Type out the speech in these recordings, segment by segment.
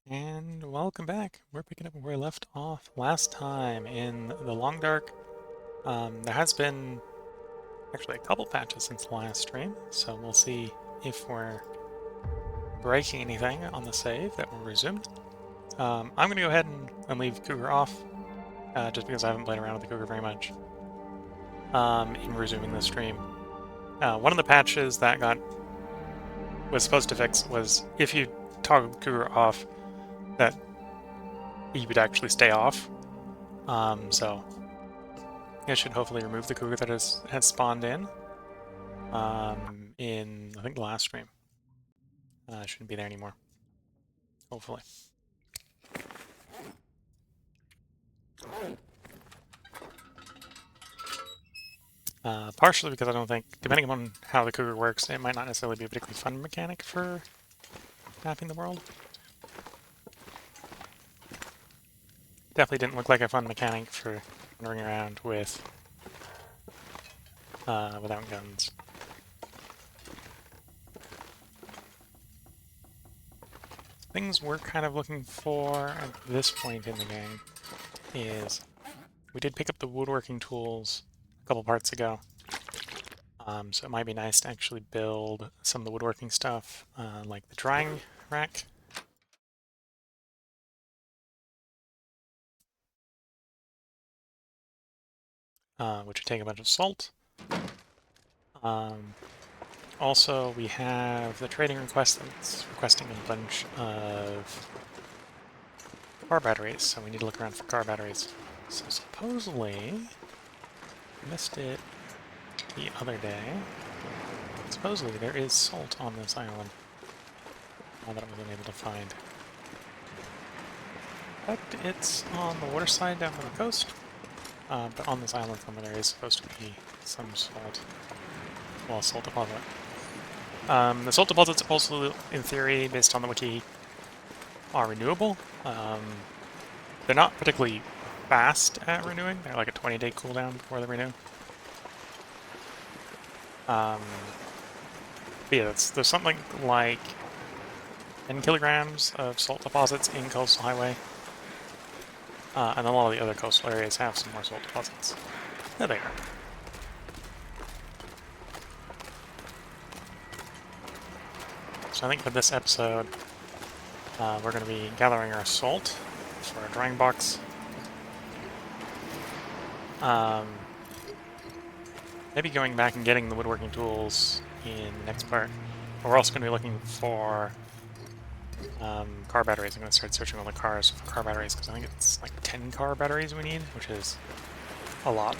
And welcome back. We're picking up where we left off last time in the Long Dark. There has been actually a couple patches since the last stream, so we'll see if we're breaking anything on the save that we resumed. I'm going to go ahead and leave Cougar off, just because I haven't played around with the Cougar very much in resuming the stream. One of the patches that was supposed to fix was if you toggle Cougar off, that he would actually stay off. So it should hopefully remove the cougar that has spawned in I think the last stream. Shouldn't be there anymore. Hopefully. Partially because I don't think, depending on how the cougar works, it might not necessarily be a particularly fun mechanic for mapping the world. Definitely didn't look like a fun mechanic for wandering around with without guns. Things we're kind of looking for at this point in the game is we did pick up the woodworking tools a couple parts ago. So it might be nice to actually build some of the woodworking stuff, like the drying rack. Which would take a bunch of salt. Also, we have the trading request that's requesting a bunch of car batteries, so we need to look around for car batteries. So supposedly, missed it the other day. Supposedly there is salt on this island. All that I wasn't able to find. But it's on the water side down on the coast. But on this island somewhere there is supposed to be some salt. Well, a salt deposit. The salt deposits also, in theory, based on the wiki, are renewable. They're not particularly fast at renewing. They're like a 20-day cooldown before they renew. But yeah, there's something like 10 kilograms of salt deposits in Coastal Highway. And a lot of the other coastal areas have some more salt deposits. There they are. So I think for this episode, we're going to be gathering our salt for our drying box. Maybe going back and getting the woodworking tools in the next part. But we're also going to be looking for car batteries. I'm going to start searching all the cars for car batteries, because I think it's like 10 car batteries we need, which is a lot.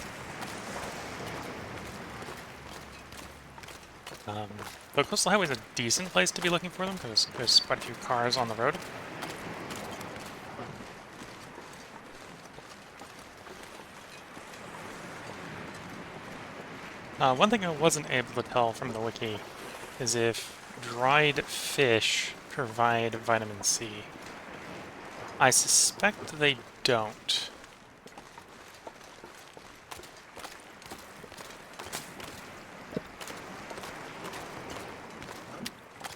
The coastal highway is a decent place to be looking for them, because there's quite a few cars on the road. One thing I wasn't able to tell from the wiki is if dried fish provide vitamin C. I suspect they don't.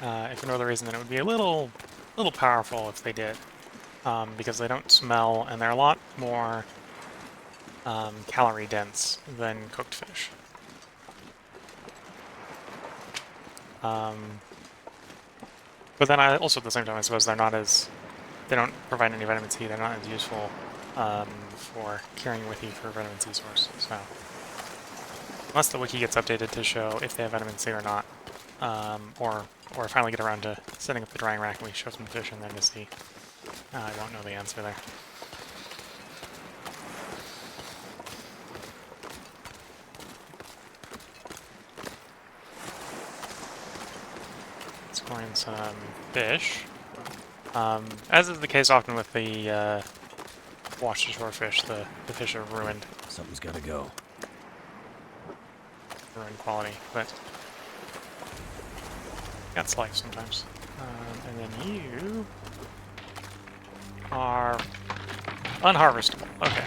If for no other reason, then it would be a little powerful if they did, because they don't smell and they're a lot more calorie dense than cooked fish. But then also at the same time, I suppose they don't provide any vitamin C. They're not as useful for carrying with you for a vitamin C source. So unless the wiki gets updated to show if they have vitamin C or not, or finally get around to setting up the drying rack and we show some fish in there to see, I don't know the answer there. Scoring some fish. As is the case often with the wash-ashore fish, the fish are ruined. Something's gotta go. Ruined quality, but that's life sometimes. And then you are unharvestable. Okay.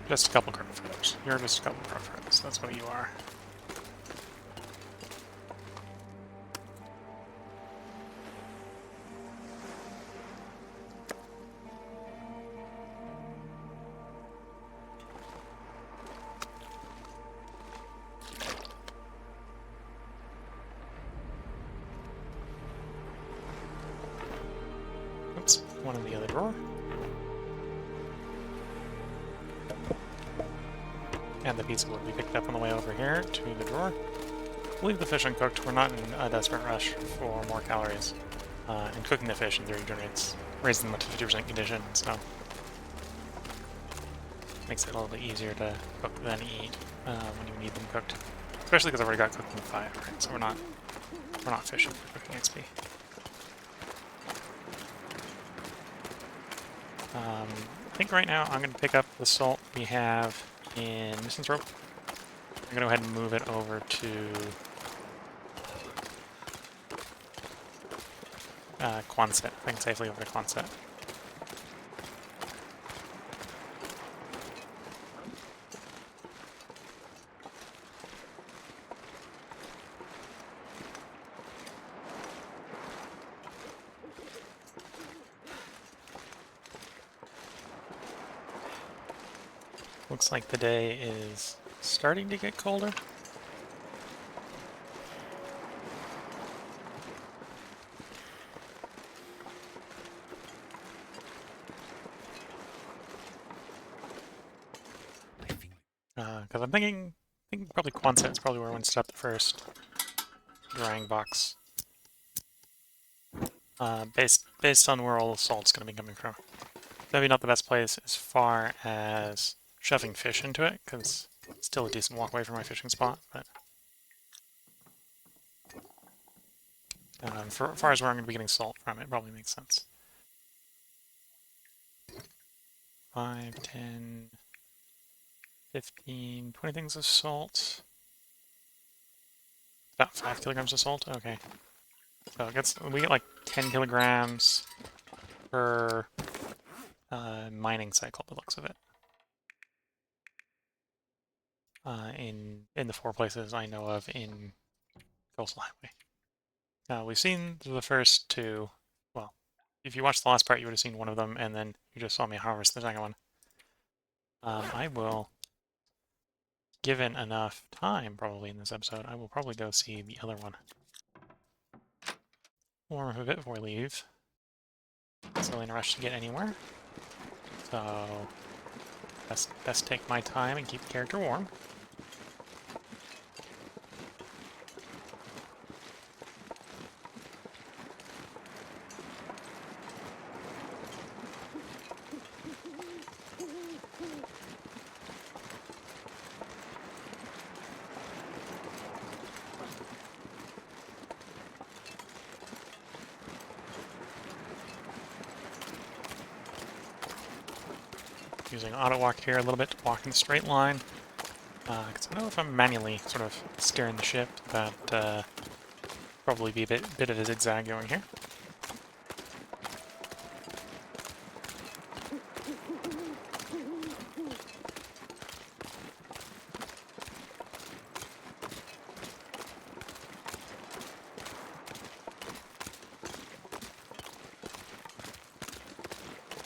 Just a couple crow feathers. You're just a couple crow feathers. That's what you are. one in the other drawer. And the pizza would be picked up on the way over here to the drawer. Leave the fish uncooked. We're not in a desperate rush for more calories. And cooking the fish in theory generates, raises them up to 50% condition, so makes it a little bit easier to cook than eat when you need them cooked. Especially because I've already got cooking 5, right? So we're not fishing for cooking XP. I think right now I'm going to pick up the salt we have in Mission's Rope. I'm going to go ahead and move it over to Quonset. I think safely over to Quonset. Looks like the day is starting to get colder. Because I'm thinking probably Quonset is probably where I want to set up the first drying box. Based on where all the salt's going to be coming from. Maybe not the best place as far as shoving fish into it, because it's still a decent walk away from my fishing spot, but for as far as where I'm going to be getting salt from, it probably makes sense. 5, 10, 15, 20 things of salt. About 5 kilograms of salt? Okay. So we get like 10 kilograms per mining cycle, by the looks of it. In the 4 places I know of in Coastal Highway. We've seen the first 2. Well, if you watched the last part, you would have seen one of them, and then you just saw me harvest the second one. I will, given enough time probably in this episode, I will probably go see the other one. Warm up a bit before we leave. Not really in a rush to get anywhere. So, best take my time and keep the character warm. Using auto walk here a little bit to walk in a straight line. Because I know if I'm manually sort of steering the ship, that probably be a bit of a zigzag going here.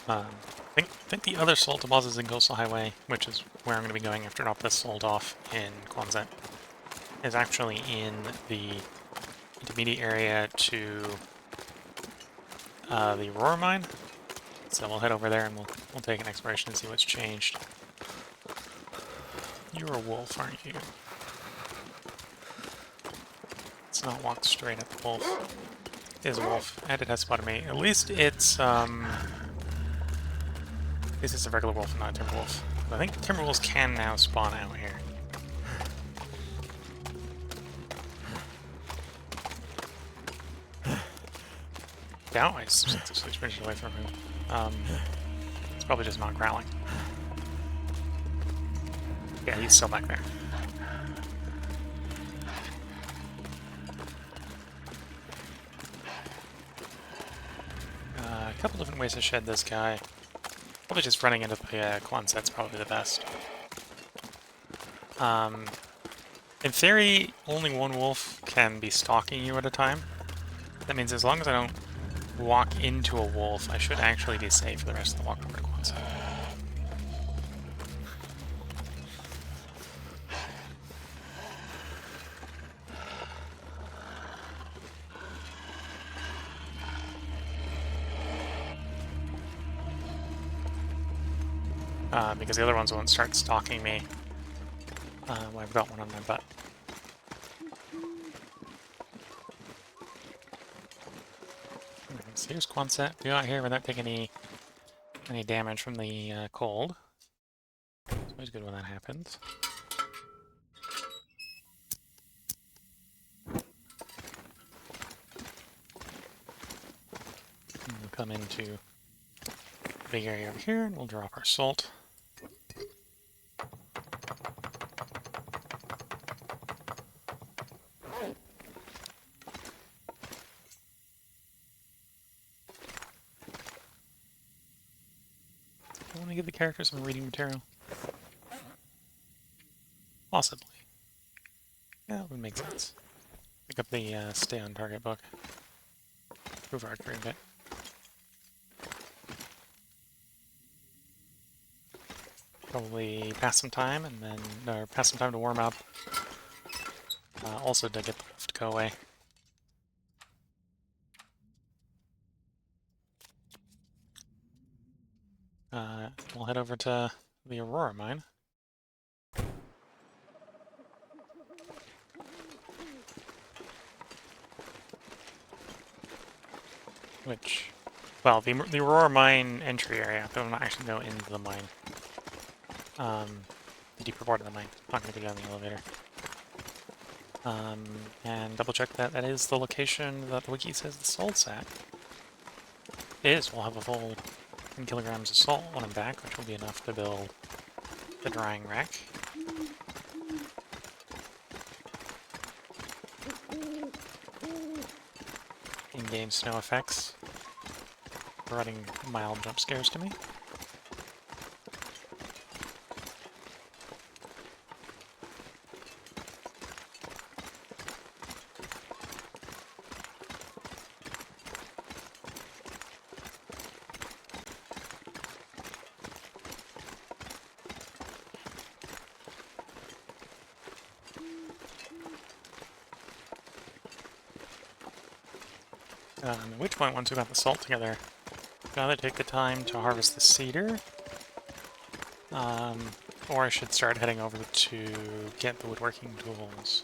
I think the other salt deposits in Coastal Highway, which is where I'm going to be going after I drop this salt off in Quonset, is actually in the intermediate area to the Aurora mine. So we'll head over there and we'll take an exploration and see what's changed. You're a wolf, aren't you? Let's not walk straight at the wolf. It is a wolf, and it has spotted me. At least it's this is a regular wolf and not a timber wolf. I think timber wolves can now spawn out here. Doubt I switched away from him. It's probably just not growling. Yeah, he's still back there. A couple different ways to shed this guy. Probably just running into the Quonset's probably the best. In theory, only one wolf can be stalking you at a time. That means as long as I don't walk into a wolf, I should actually be safe for the rest of the walk over to Quonset. because the other ones won't start stalking me. When I've got one on my butt. So here's Quonset. Go out here without taking any damage from the cold. It's always good when that happens. And we'll come into the big area over here, and we'll drop our salt. I want to give the characters some reading material. Possibly. Yeah, that would make sense. Pick up the Stay on Target book. Prove archery a bit. Probably pass some time and then, or pass some time to warm up. Also to get the wolf to go away. We'll head over to the Aurora mine. Which, well, the Aurora mine entry area, but I'm not actually going into the mine. The deeper part of the mine. I'm not going to go down the elevator. And double check that that is the location that the wiki says the salt's at. It is. We'll have a full 10 kilograms of salt when I'm back, which will be enough to build the drying rack. In-game snow effects, providing mild jump scares to me. At which point, once we got the salt together, we've got to take the time to harvest the cedar. Or I should start heading over to get the woodworking tools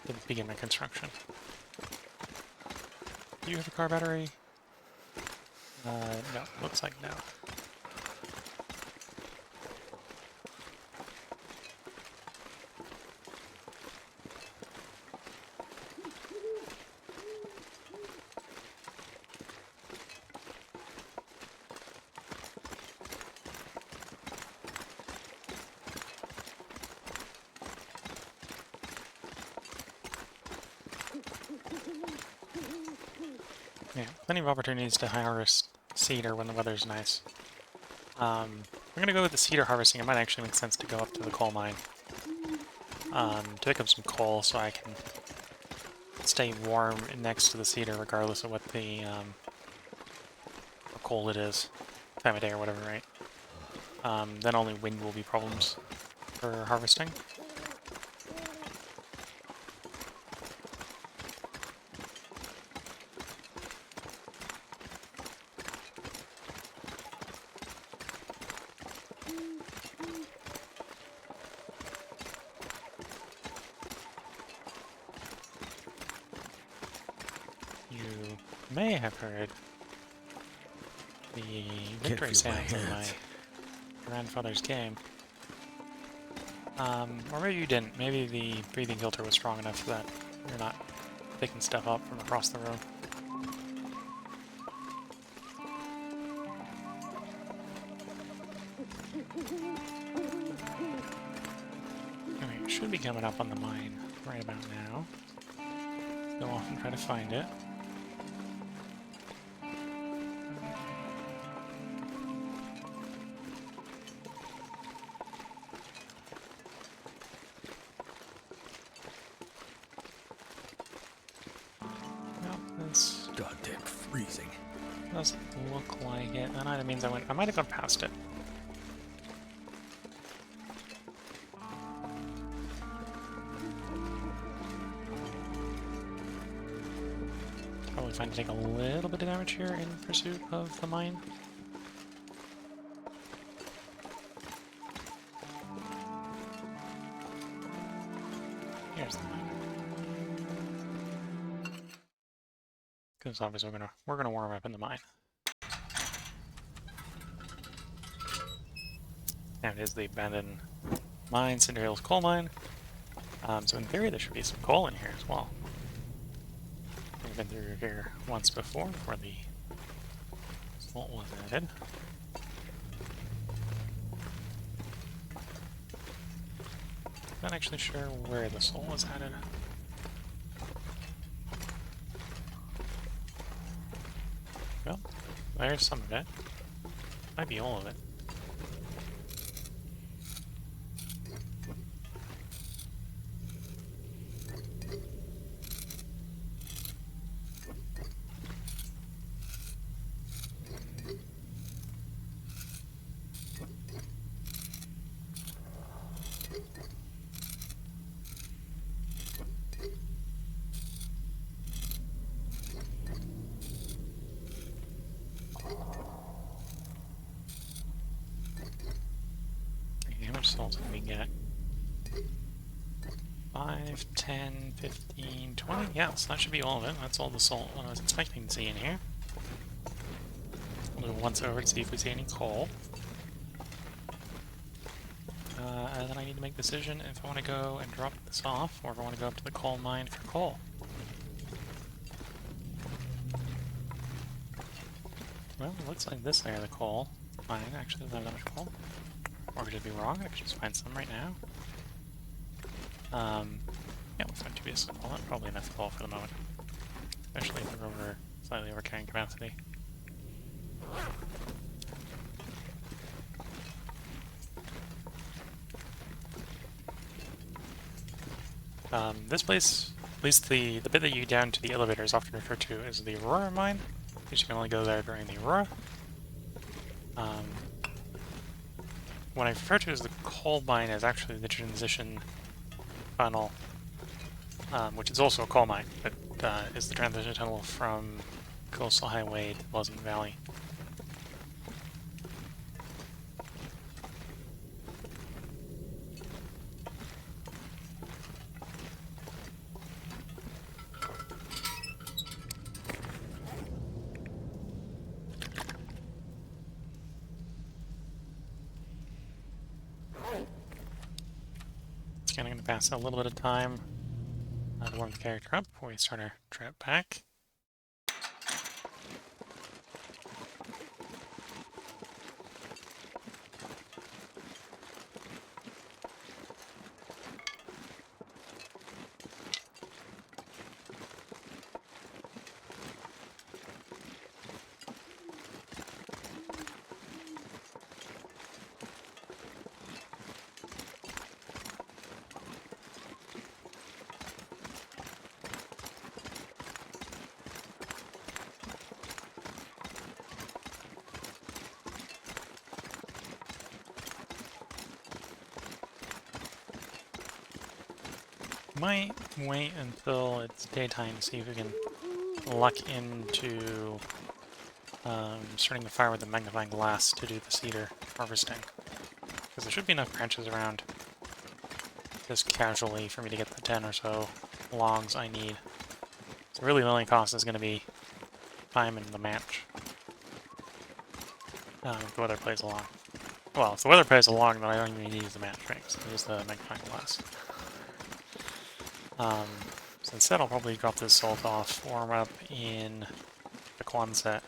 to begin my construction. Do you have a car battery? No, looks like no. Yeah, plenty of opportunities to harvest cedar when the weather's nice. We're gonna go with the cedar harvesting. It might actually make sense to go up to the coal mine. To pick up some coal so I can stay warm next to the cedar regardless of what the how cold it is, time of day or whatever, right? Then only wind will be problems for harvesting. You may have heard the victory sounds of my grandfather's game. Or maybe you didn't. Maybe the breathing filter was strong enough that you're not picking stuff up from across the room. Okay, it should be coming up on the mine right about now. Go off and try to find it. Goddamn freezing. Doesn't look like it. That either means I might have gone past it. Probably fine to take a little bit of damage here in pursuit of the mine. because obviously we're gonna warm up in the mine. And it is the abandoned mine, Cinder Hills coal mine. So in theory, there should be some coal in here as well. We've been through here once before the salt was added. Not actually sure where the salt was added. Well, there's some of it. Might be all of it. How much salt did we get? 5, 10, 15, 20? Yeah, so that should be all of it. That's all the salt I was expecting to see in here. We'll go once over to see if we see any coal. And then I need to make a decision if I want to go and drop this off, or if I want to go up to the coal mine for coal. Well, it looks like this there, the coal mine, actually doesn't have that much coal. Or could it be wrong? I could just find some right now. Yeah, let's find 2 pieces of coal. That's probably enough coal for the moment. Especially if we're slightly over carrying capacity. This place, at least the bit that you get down to the elevator is often referred to as the Aurora mine, because you can only go there during the Aurora. What I refer to as the coal mine is actually the transition tunnel, which is also a coal mine, but is the transition tunnel from Coastal Highway to Pleasant Valley. It's kind of going to pass a little bit of time to warm the character up before we start our trip back. Might wait until it's daytime to see if we can luck into starting the fire with the magnifying glass to do the cedar harvesting. Because there should be enough branches around just casually for me to get the 10 or so logs I need. So really the only cost is going to be time and the match. If the weather plays along. Well, if the weather plays along, then I don't even need to use the match rings. I'll use the magnifying glass. So instead I'll probably drop this salt off, warm up in the Quonset.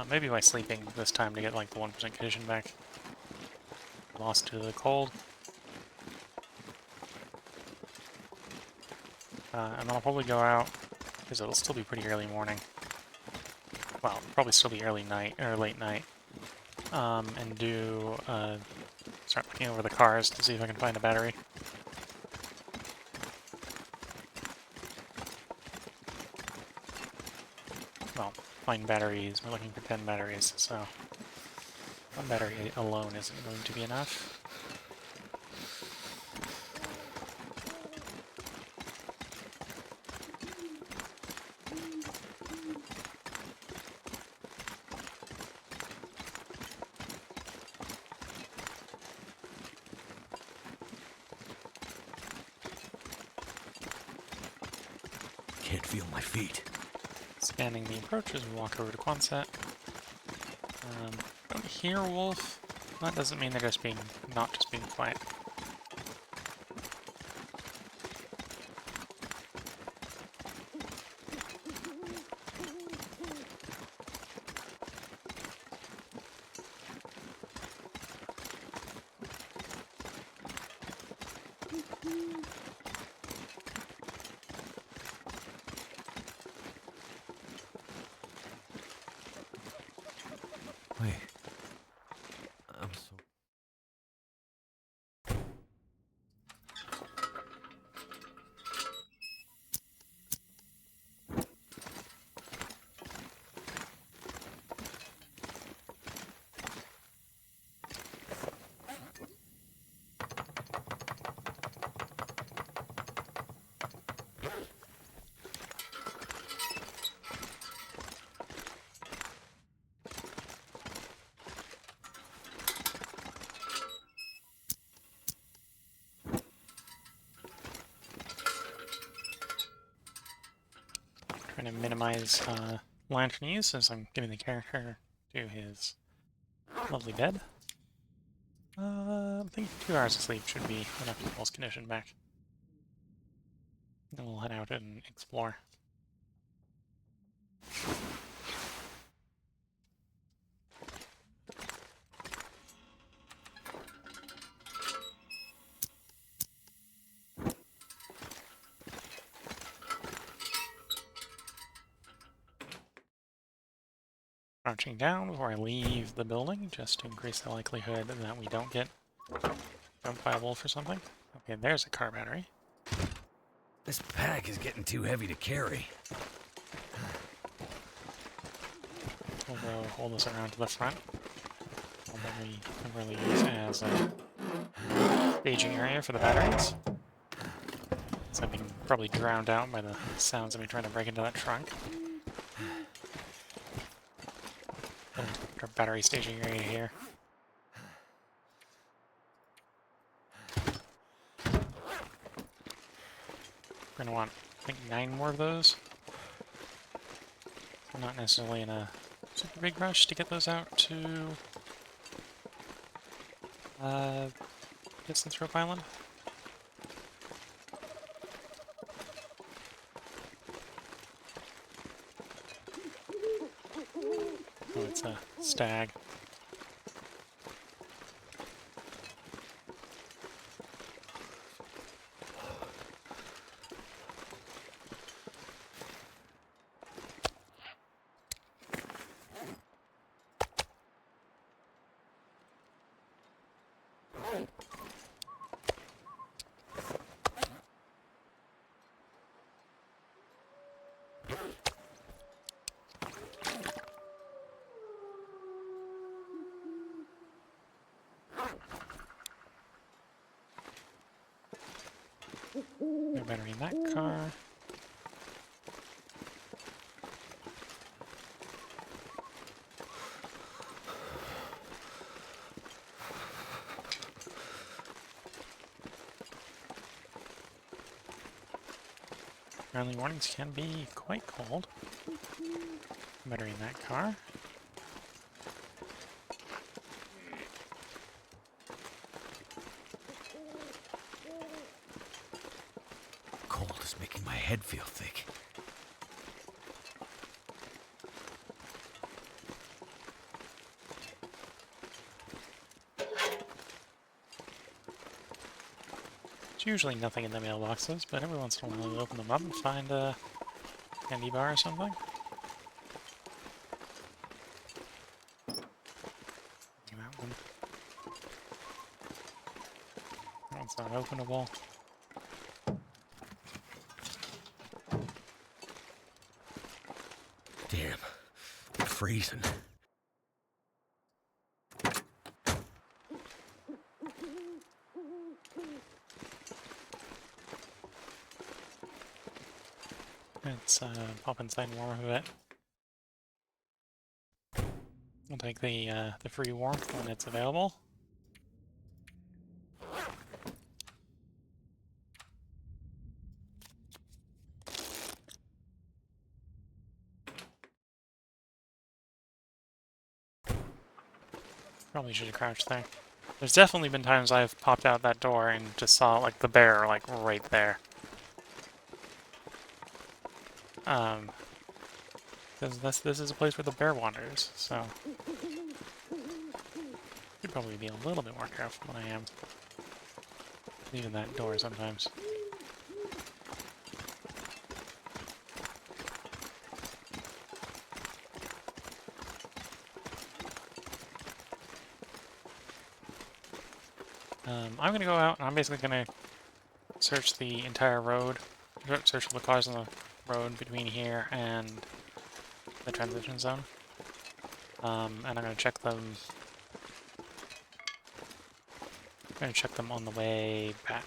Maybe by sleeping this time to get like the 1% condition back. Lost to the cold. And then I'll probably go out, because it'll still be pretty early morning. Well, probably still be early night, or late night. And do, start looking over the cars to see if I can find a battery. Well, find batteries. We're looking for 10 batteries, so one battery alone isn't going to be enough. Can't feel my feet. Scanning the approach as we walk over to Quonset. Don't hear a wolf. That doesn't mean they're just not just being quiet. Wait. I'm so... Trying to minimize lantern use as I'm giving the character to his lovely bed. I think 2 hours of sleep should be enough to pull his condition back. Then we'll head out and explore. Crouching down before I leave the building, just to increase the likelihood that we don't get jumped by a wolf or something. Okay, there's a car battery. This pack is getting too heavy to carry. We'll go hold this around to the front. One that we can really use as a staging area for the batteries. So I'm being probably drowned out by the sounds of me trying to break into that trunk. Our battery staging area here. We're gonna want, I think, 9 more of those. We're not necessarily in a super big rush to get those out to Distance Rope Island. Oh, it's a stag. No battery in that car. Early mornings can be quite cold. Battery in that car. Cold is making my head feel thick. There's usually nothing in the mailboxes, but every once in a while you open them up and find a candy bar or something. That one. That one's not openable. Damn, I'm freezing. Let's pop inside and warm up a bit. We'll take the free warmth when it's available. Probably should have crouched there. There's definitely been times I've popped out that door and just saw, like, the bear, like, right there. Because this is a place where the bear wanders, so... Should probably be a little bit more careful than I am. Leaving that door sometimes. I'm gonna go out and I'm basically gonna search the entire road, search for the cars on the road between here and the transition zone. And I'm gonna check them. I'm gonna check them on the way back.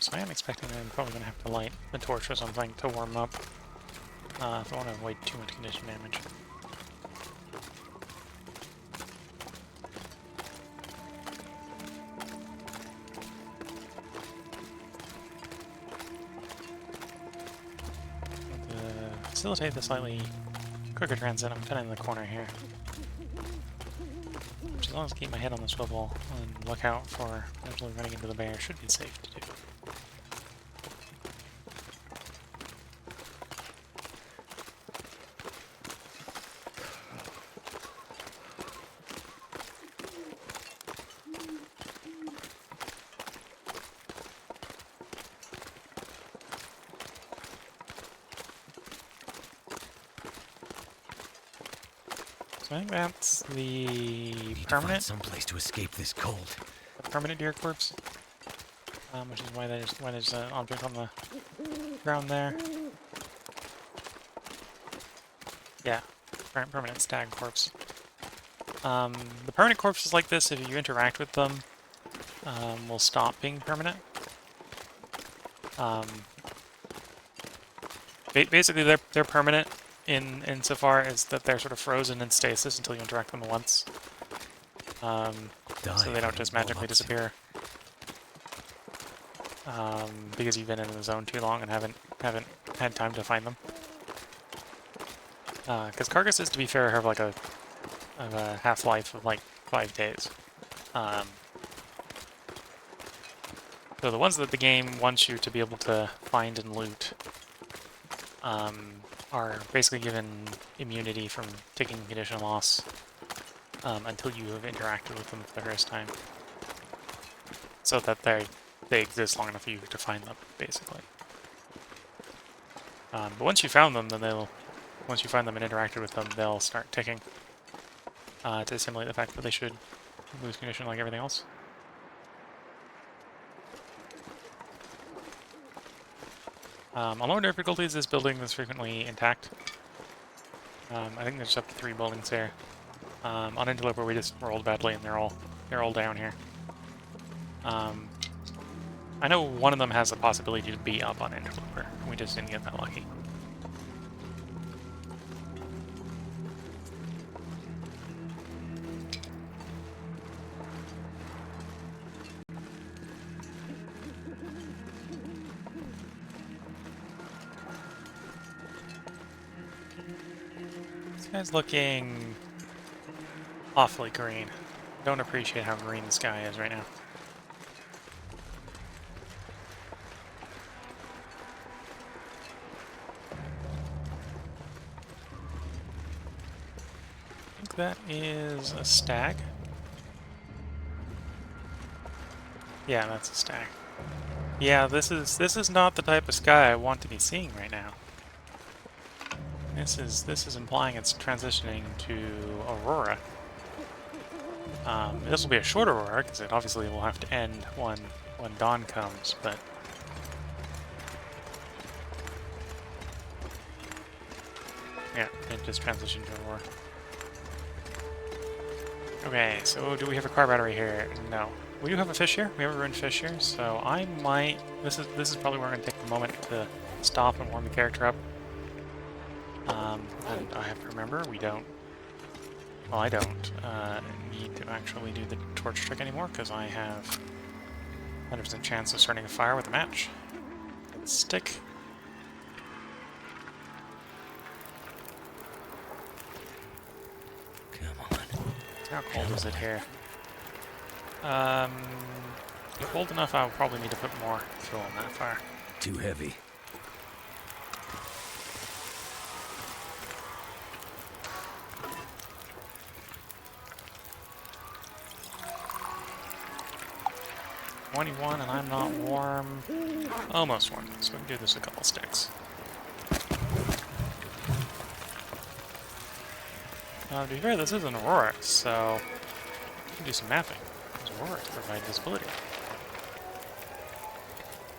So I am expecting I'm probably gonna have to light the torch or something to warm up if I want to avoid too much condition damage. To facilitate the slightly quicker transit, I'm kind of in the corner here. Which, as long as I keep my head on the swivel and look out for potentially running into the bear, should be safe to do. So I think that's the permanent, someplace to escape this cold. permanent deer corpse, which is why there's an object on the ground there. Yeah, permanent stag corpse. The permanent corpses like this, if you interact with them, will stop being permanent. Basically, they're permanent insofar as that they're sort of frozen in stasis until you interact with them once. So they don't just magically disappear. Because you've been in the zone too long and haven't had time to find them. Because carcasses, to be fair, have like a half-life of like 5 days. So the ones that the game wants you to be able to find and loot are basically given immunity from taking condition loss until you have interacted with them for the first time. So that they exist long enough for you to find them, basically. But once you found them, then once you find them and interacted with them, they'll start ticking to simulate the fact that they should lose condition like everything else. On lower difficulties, this building is frequently intact. I think there's up to 3 buildings here. On Interloper, we just rolled badly, and they're all down here. I know one of them has the possibility to be up on Interloper. We just didn't get that lucky. This guy's looking awfully green. Don't appreciate how green the sky is right now. I think that is a stag. Yeah, that's a stag. Yeah, this is not the type of sky I want to be seeing right now. This is implying it's transitioning to Aurora. This will be a short Aurora, because it obviously will have to end when dawn comes, but... yeah, it just transitioned to Aurora. Okay, so do we have a car battery here? No. We do have a fish here. We have a ruined fish here, so I might... This is probably where I'm going to take a moment to stop and warm the character up. And I have to remember, we don't... Well, I don't need to actually do the torch trick anymore, because I have 100% chance of starting a fire with a match. Stick. How cold is it here? Cold enough I'll probably need to put more fuel on that fire. Too heavy. "21 and I'm not warm." Almost warm, so we can do this a couple sticks. To be fair, this is an aurora, so we can do some mapping. Because auroras provide visibility.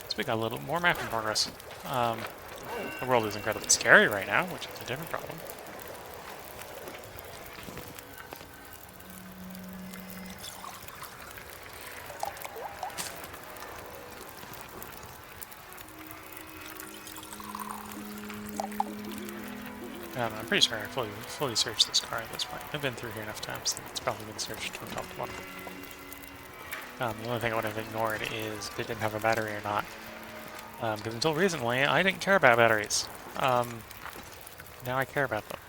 So we got a little more mapping progress. The world is incredibly scary right now, which is a different problem. I'm pretty sure I fully searched this car at this point. I've been through here enough times that it's probably been searched from top to bottom. The only thing I would have ignored is if it didn't have a battery or not. Because until recently, I didn't care about batteries. Now I care about them.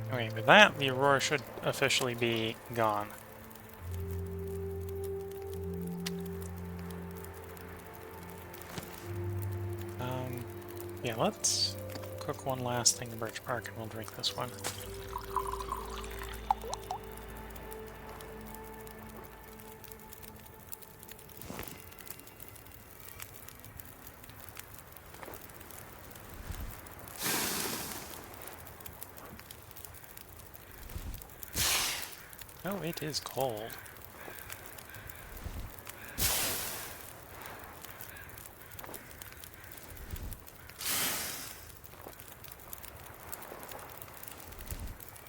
Okay, with that, the aurora should officially be gone. Yeah, let's cook one last thing in birch bark and we'll drink this one. Oh, it is cold.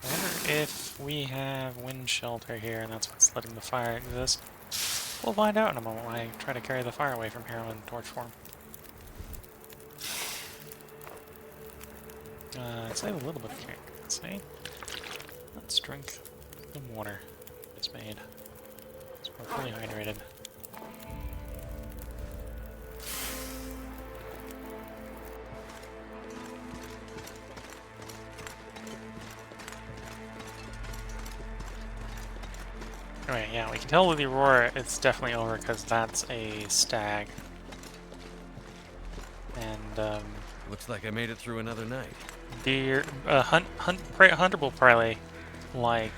I wonder if we have wind shelter here and that's what's letting the fire exist. We'll find out in a moment when I try to carry the fire away from here in torch form. Save a little bit of drink. See? Let's drink the water it's made. So we're fully hydrated. Alright, yeah, we can tell with the aurora it's definitely over because that's a stag. And, Looks like I made it through another night. deer, hunter will probably like,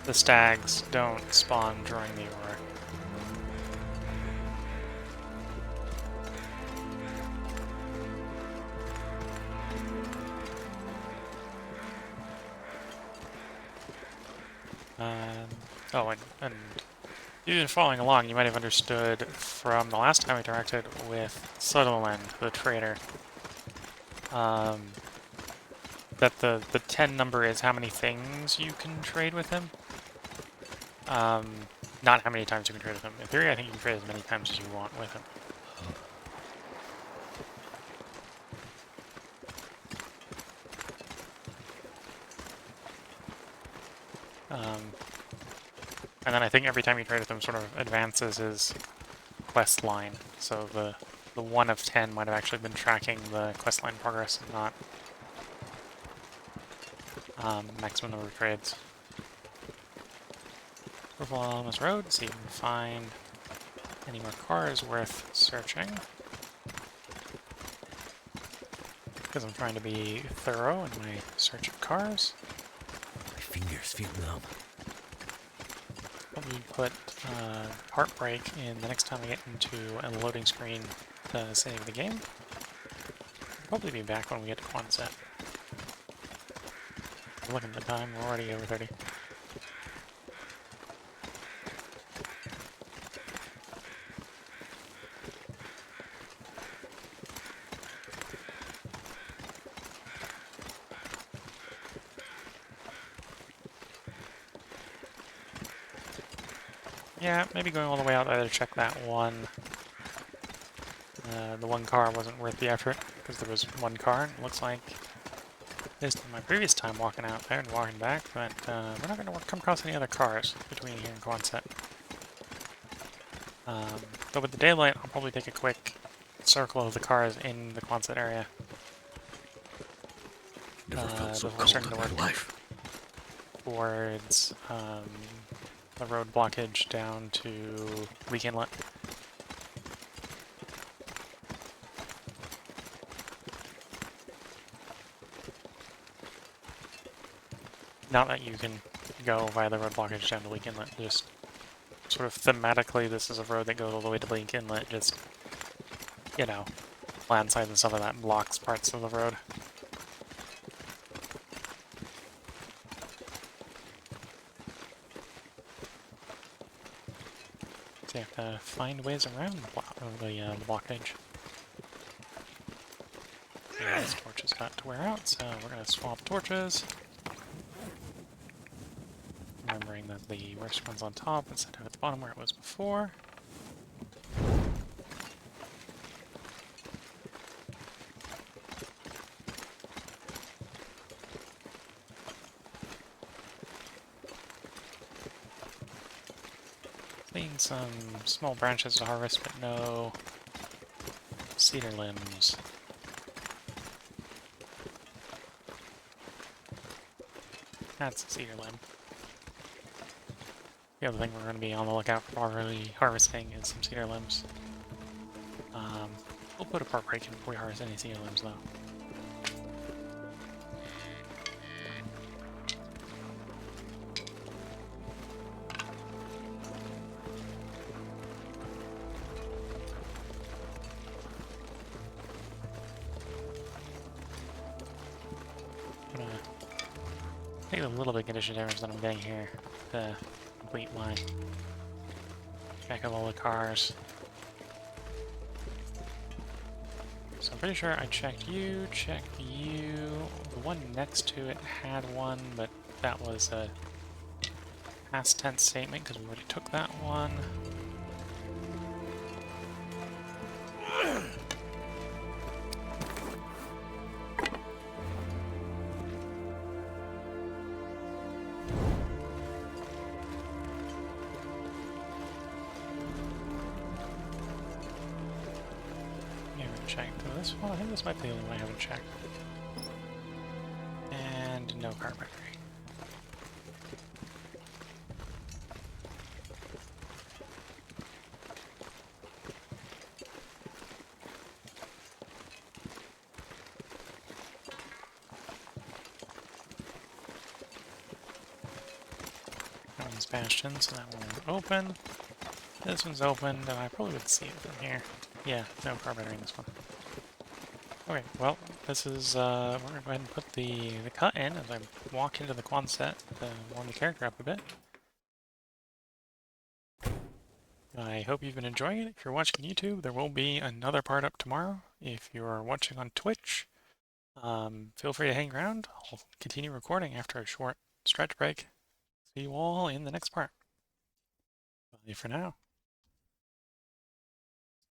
the stags don't spawn during the aurora. Oh, and if you've been following along, you might have understood from the last time we interacted with Sutherland, the trader, that the 10 number is how many things you can trade with him. Not how many times you can trade with him. In theory, I think you can trade as many times as you want with him. And then I think every time you trade with him sort of advances his quest line. So the 1 of 10 might have actually been tracking the quest line progress and not maximum number of trades. We'll along this road, see if we can find any more cars worth searching. Because I'm trying to be thorough in my search of cars. My fingers feel numb. Probably put Heartbreak in the next time I get into a loading screen to save the game. Probably be back when we get to Quonset. Look at the time, we're already over 30. Yeah, maybe going all the way out there to check that one. The one car wasn't worth the effort because there was one car, and it looks like based on my previous time walking out there and walking back, but we're not going to come across any other cars between here and Quonset. But with the daylight, I'll probably take a quick circle of the cars in the Quonset area Never felt so before cold starting in to my work life. towards the road blockage down to Leak Inlet. Not that you can go via the road blockage down to Leak Inlet, just sort of thematically this is a road that goes all the way to Leak Inlet, just, you know, landslides and stuff like that blocks parts of the road. So you have to find ways around the blockage. Yeah, this torch has got to wear out, so we're going to swap torches. Remembering that the worst one's on top instead of at the bottom where it was before. Seeing some small branches to harvest, but no cedar limbs. That's a cedar limb. The other thing we're going to be on the lookout for probably harvesting is some cedar limbs. We'll put a part break in before we harvest any cedar limbs, though. I'm gonna take the little bit condition damage that I'm getting here to complete my check of all the cars. So I'm pretty sure I checked you. The one next to it had one, but that was a past tense statement because we already took that one. You haven't checked this one. I think this might be the only one I haven't checked. And no car battery. That one's bastion, so that one is open. This one's open, and I probably would see it from here. Yeah, no car battery in this one. Okay, well, this is, we're gonna go ahead and put the cut in as I walk into the Quonset to warm the character up a bit. I hope you've been enjoying it. If you're watching YouTube, there will be another part up tomorrow. If you're watching on Twitch, feel free to hang around. I'll continue recording after a short stretch break. See you all in the next part. Bye for now.